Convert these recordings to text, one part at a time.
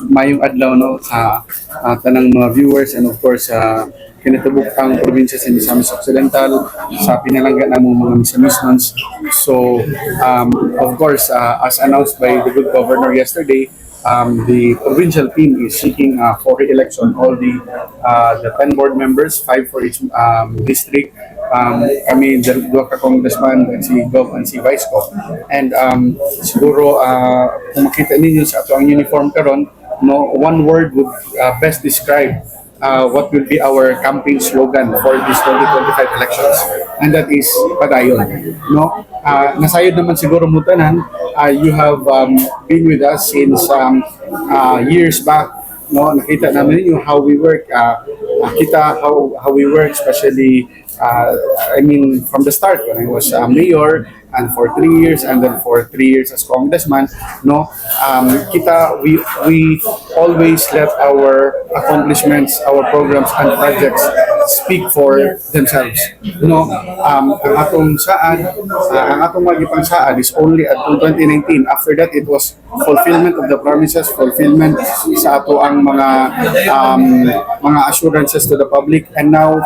Mayong adlaw no sa tanang mga viewers and of course sa kinatubuk-ang probinsya sa Misamis Occidental sa pinalangga namong mga Misamismans. So of course as announced by the good governor yesterday, the provincial team is seeking for re-election all the 10 board members, 5 for each district. Kami dalawa ka congressman, si Gov and si Vice Gov. And siguro kung makita ninyo sa ato ang uniform karon, no, one word would best describe what will be our campaign slogan for this 2025 elections, and that is padayon. No, nasayod naman siguro mo tanan. You have been with us since years back. No, nakita namin ninyo how we work. Kita how we work, especially I mean from the start when I was mayor, and for 3 years, and then for 3 years as congressman. No, we always let our accomplishments, our programs and projects speak for themselves. No, ang atong magipang saad is only at 2019. After that, it was fulfillment of the promises, fulfillment sa ato ang mga assurances to the public, and now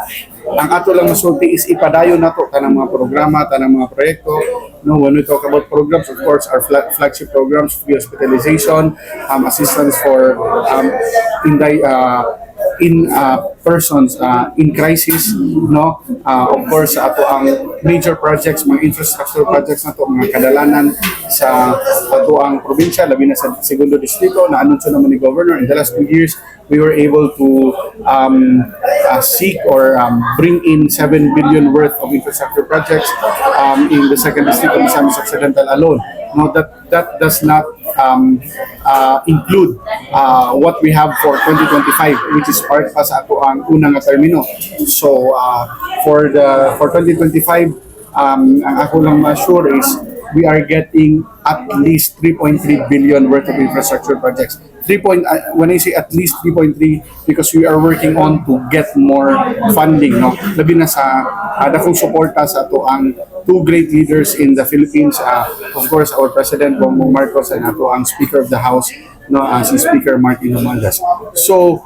ang ato lang masulti is ipadayon nato kanang mga programa, tanang mga proyekto. No, when we talk about programs, of course, our flagship programs, free hospitalization, assistance for persons in crisis, no, of course ato ang major projects, mga infrastructure projects nato, mga kadalanan sa ato ang probinsya, labi na sa Segundo Distrito na anunsyo naman ni Governor. In the last 2 years, we were able to seek or bring in 7 billion worth of infrastructure projects in the second district of Misamis Occidental alone. No, that does not include what we have for 2025, which is part pa sa ato ang unang termino. So for 2025, ang ako lang ma-sure is we are getting at least 3.3 billion worth of infrastructure projects. When I say at least 3.3, because we are working on to get more funding, no, labi na sa dakong suporta sa ato ang two great leaders in the Philippines, of course our President Bongbong Marcos and ato ang Speaker of the House, no, si Speaker Martin Romualdez. So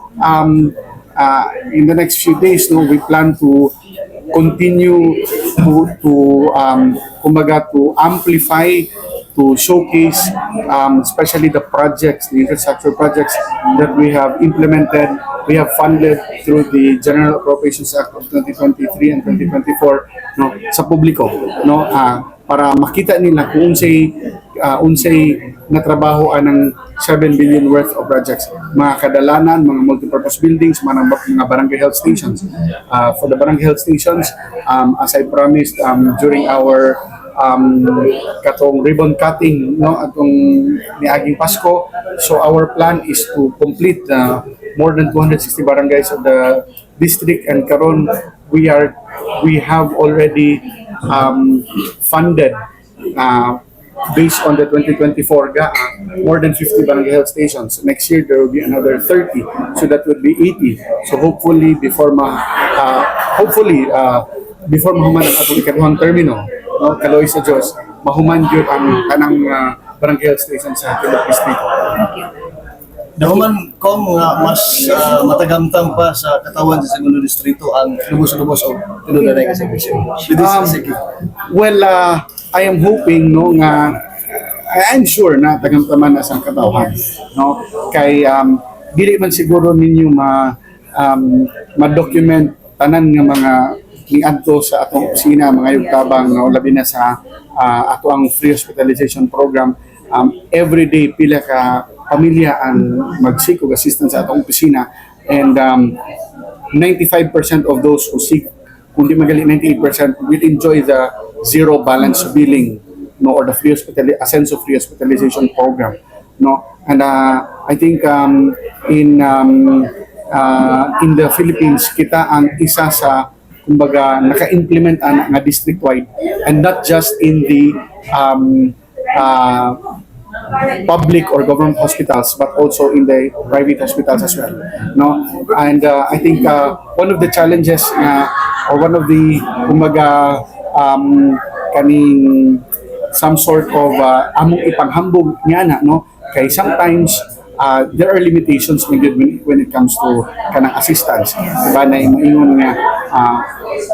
in the next few days, no, we plan to continue to amplify, to showcase especially the projects, the infrastructure projects that we have implemented, we have funded through the General Appropriations Act of 2023 and 2024, no, sa publiko, no, para makita nila kung unsay natrabaho ng 7 billion worth of projects, mga kadalanan, mga multipurpose buildings, mga barangay health stations. For the barangay health stations, as I promised during our katong ribbon cutting, no, atong niaging Pasko, so our plan is to complete more than 260 barangays of the district, and karon we have already funded based on the 2024 GAA, more than 50 barangay health stations. Next year there will be another 30, so that would be 80. So hopefully before mahuman ang atong ikaduhang termino, no, 𝐂𝐽𝐵𝐷𝐿, mahuman yun ang kanang barangay health station sa Congress Distrito. Dahuman kung mas matagamtang pa sa katawan sa Segundo Distrito ang lubos-lubos o tinunay ka servisyo. Well, I am hoping, no, nga I'm sure na tagamtaman na sa katawan, no, kay dili man siguro ninyo ma-document tanan nga mga niadto sa atong opisina, mga yugtabang, no, labi na sa ato ang free hospitalization program. Every day pila ka pamilya ang mag-seek og assistance sa atong opisina, and 95% of those who seek, kundi magali 98%, will enjoy the zero balance billing, no, or the free Asenso free hospitalization program, no. And I think in the Philippines, kita ang isa sa kumbaga naka-implement nga district-wide, and not just in the public or government hospitals, but also in the private hospitals as well, no. And I think one of the challenges or one of the kumbaga kaning some sort of among ipanghambog niya na, no, kay sometimes there are limitations when it comes to kanang assistance. Diba na maingon nga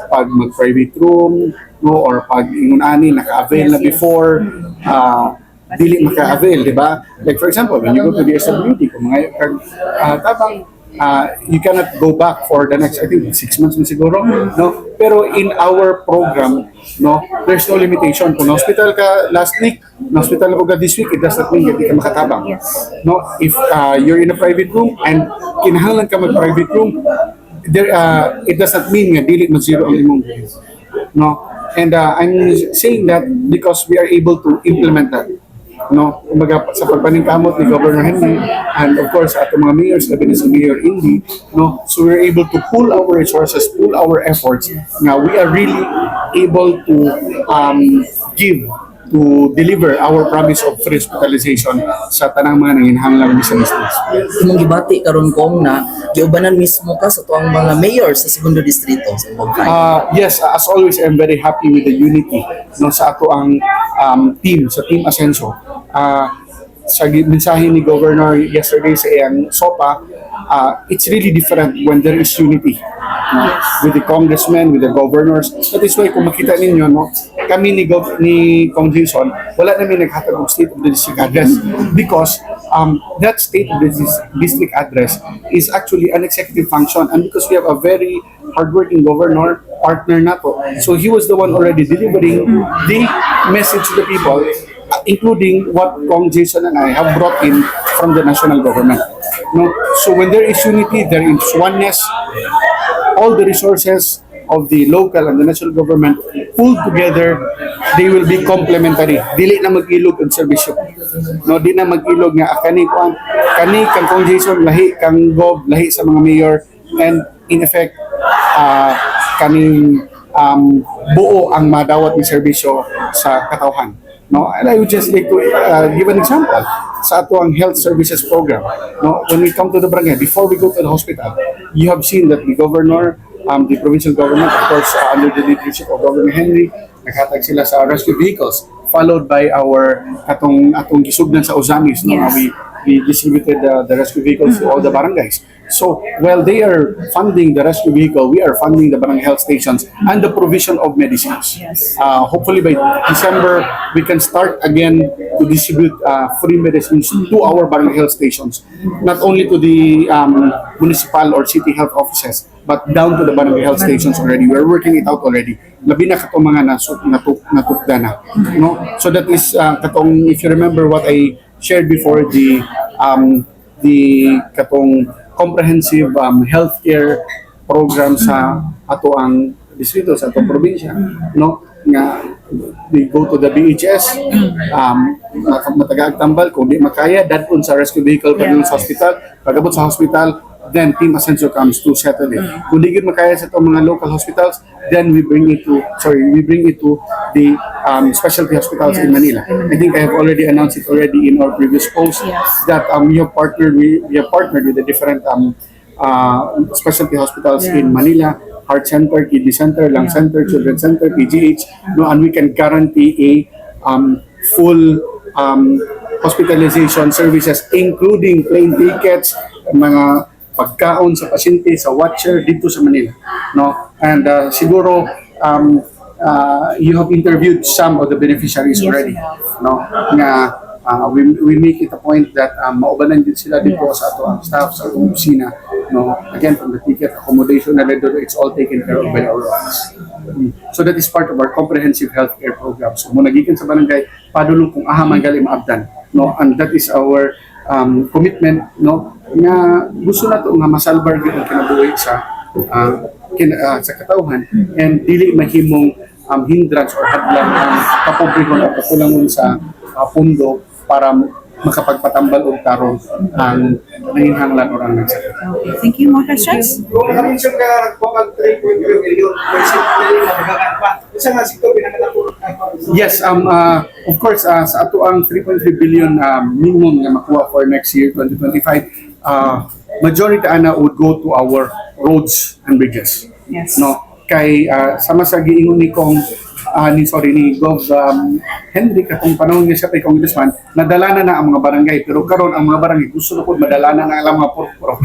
pag mag-private room, no, or pag ingon ani naka-avail na before, dili maka-avail, di ba? Like for example, when you go to the SWD, kung mga tabang you cannot go back for the next, I think 6 months na siguro, no? Pero in our program, no, there's no limitation. Kung hospital ka last week, hospital ka this week, it does not mean hindi ka makatabang. No, if you're in a private room and kinahanglan ka mag-private room, there it does not mean nga dili mag-zero ang imong grade. No, and I'm saying that because we are able to implement that. No, kumbaga sa pagpaningkamot ni Governor Henry and of course ato mga mayors, labi na si Mayor Indy, no, so we're able to pool our resources, pool our efforts. Now we are really able to deliver our promise of free hospitalization sa tanang mga nanginhanglang Misamis. Imong gibati karon kong na giubanan mismo ka sa tuang mga mayor sa Segundo Distrito sa Pag-file. Yes, as always, I'm very happy with the unity no sa ato ang team, sa Team Asenso. Sa mensahe ni Governor yesterday sa iyang SOPA, it's really different when there is unity with the congressmen, with the governors. That is why kung makita ninyo, no, kami ni Kong Jason, wala namin naghatag ng State of the District Address because that State of the District Address is actually an executive function, and because we have a very hardworking governor, partner nato, so he was the one already delivering the message to the people, including what Kong Jason and I have brought in from the national government. No? So when there is unity, there is oneness, all the resources of the local and the national government pulled together, they will be complementary. Dili na mag-ilog ang serbisyo. No, di na mag-ilog nga kani kang Kong Jason, lahi kang Gov, lahi sa mga mayor, and in effect kaning buo ang madawat ni serbisyo sa katawhan. No, and I would just like to give an example sa ato ang health services program. No, when we come to the barangay, before we go to the hospital, you have seen that the governor, the provincial government, of course, under the leadership of Governor Henry, naghatag sila sa rescue vehicles, followed by our atong gisugdan sa Ozamis. No, we distributed the rescue vehicles to all the barangays. So while they are funding the rescue vehicle, we are funding the barangay health stations and the provision of medicines. Hopefully by December, we can start again to distribute free medicines to our barangay health stations, not only to the municipal or city health offices, but down to the barangay health stations already. We're working it out already. Labi na katong mga natukda na. No? So that is katong, if you remember what I shared before, the katong comprehensive healthcare program sa ato ang distrito, sa atong probinsya, no, nga we go to the BHS, matagaag tambal, kung di makaya dadun sa rescue vehicle pagdating sa hospital, pagabot sa hospital, then Team Asenso comes to settle it. Kung di gid makaya sa itong mga local hospitals, then we bring it to the specialty hospitals in Manila. I think I have already announced it already in our previous post that we have partnered with the different specialty hospitals in Manila, Heart Center, Kidney Center, Lung Center, Children's Center, PGH, no, and we can guarantee a full hospitalization services, including plane tickets, mga pagkaon sa pasyente, sa watcher dito sa Manila, no? And siguro you have interviewed some of the beneficiaries already, no? Nga we make it a point that maubanan din sila dito sa ato ang staff sa atong opisina, no? Again, from the ticket, accommodation, it's all taken care of by our office. So that is part of our comprehensive healthcare program. So muna gikan sa barangay, padulong kung aha man gali maabdan, no? And that is our commitment, no, nga gusto nato nga masalbar gyud ang kinabuhi sa katawhan, and dili mahimong hindrance or hadlang ang kapobrehon at kakulangon sa pundo para makapagpatambal og tarong ang nanginhanglan or ang nagsakit. Okay, thank you. More questions? Yes, of course, sa ato ang 3.3 billion minimum nga makuha for next year, 2025, majority ana would go to our roads and bridges. Yes. No, kay sama sa giingon ni kong ni Gov Henry katong panahon niya siya kay Congressman, nadala na ang mga barangay, pero karon ang mga barangay gusto na po madala na ang mga puro.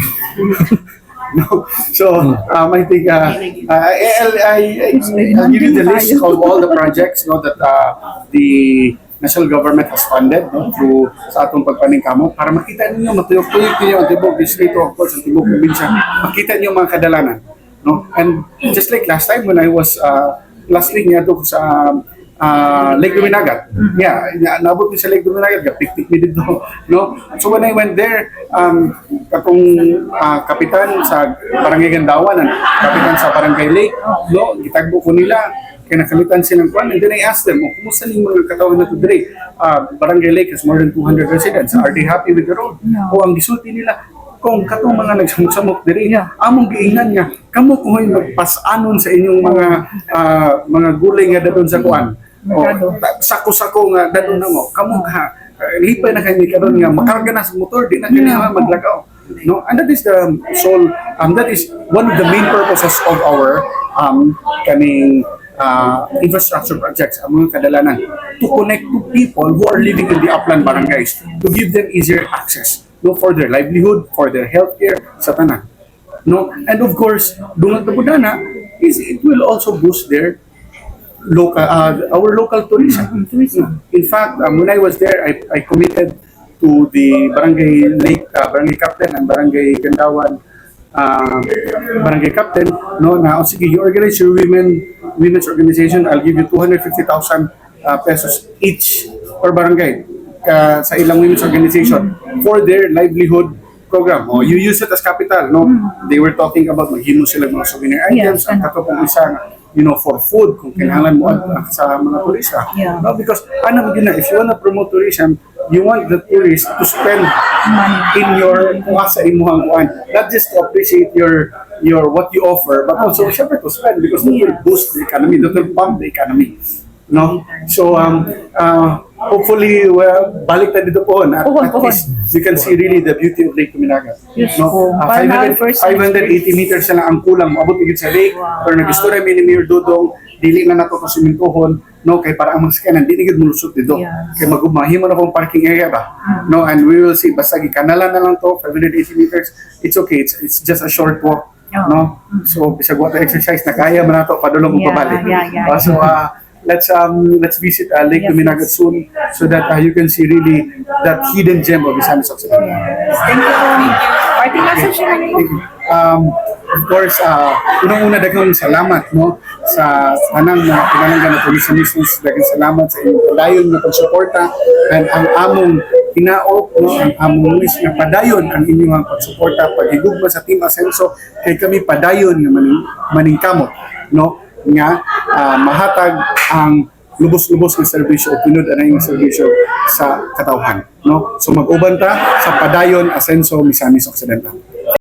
No, so I think I'll give you the list of all the projects, no, that the national government has funded, no, through sa atong pagpaningkamo para makita ninyo matuyok-tuyok niyo ang tibok distrito, of course ang tibok probinsya, makita niyo mga kadalanan, no. And just like last time when I was last week niya doon sa Lake Duminagat. Yeah, naabot ko sa Lake Duminagat, picnic mi dito, no. So when I went there, katong kapitan sa Barangay Gandawan, kapitan sa Barangay Lake, no, gitagbo ko nila, kaya nakalitan silang kwan, and then I asked them, kumusta ning mga katawan na to dire? Barangay Lake has more than 200 residents. Are they happy with the road? O ang gisulti nila, kung katong mga nagsamok dire, among giingnan nga, kamo kuhoy magpasanon sa inyong mga gulay nga dadon sa kuan. Sako-sako nga dadon na mo, kamo ka, lipay na kami karon nga makarga na sa motor, di na kailangan maglakaw. No, and that is the sole, that is one of the main purposes of our kaning infrastructure projects, ang mga kadalanan, to connect to people who are living in the upland barangays, to give them easier access, no, for their livelihood, for their healthcare, sa tanan. No, and of course, dungan tabudana is it will also boost their local, our local tourism. In fact, when I was there, I committed to the barangay Lake, barangay captain and barangay Gandawan, barangay captain, no, na sige, you organize your women's organization, I'll give you 250,000 pesos each per barangay sa ilang women's organization for their livelihood program. Oh, you use it as capital, no. They were talking about maghimo sila mga souvenir items, ang katong isang, you know, for food kung kailangan mo sa mga turista. No, because ano mo if you want to promote tourism, you want the tourists to spend in your sa imuhang kuan, not just to appreciate your what you offer, but also syempre to spend, because that will boost the economy, that will pump the economy, no. So hopefully balik na dito po na at least you can see really the beauty of Lake Duminagat, no. 580 meters na lang ang kulang moabot gid sa lake, pero nag-istorya mi ni Mayor Dodong dili na nato to simentohon, no, kay para ang mga sakyanan di gid mulusot dito, kay magumahimo na pong parking area ba, no. And we will see, basta gikanalan na lang to 580 meters, it's okay, it's just a short walk, no. So bisag wa ta exercise na kaya man nato padulong ug pabalik. So let's visit Lake Duminagat soon, so that you can see really that hidden gem of Misamis Occidental. Thank you. Party message na Of course, unang-una daghang salamat, no, sa tanang na pinalanggan nato sa Misamis. Daghang salamat sa inyong padayon na pagsuporta, and ang among hinaot, no, ang among wish na padayon ang inyong pagsuporta, paghigugma sa Team Asenso, kay kami padayon nga maningkamot, no, nga mahatag ang lubos-lubos ng serbisyo o tinud-anay ng serbisyo sa katawhan, no. So mag-uban ta sa padayon Asenso Misamis Occidental.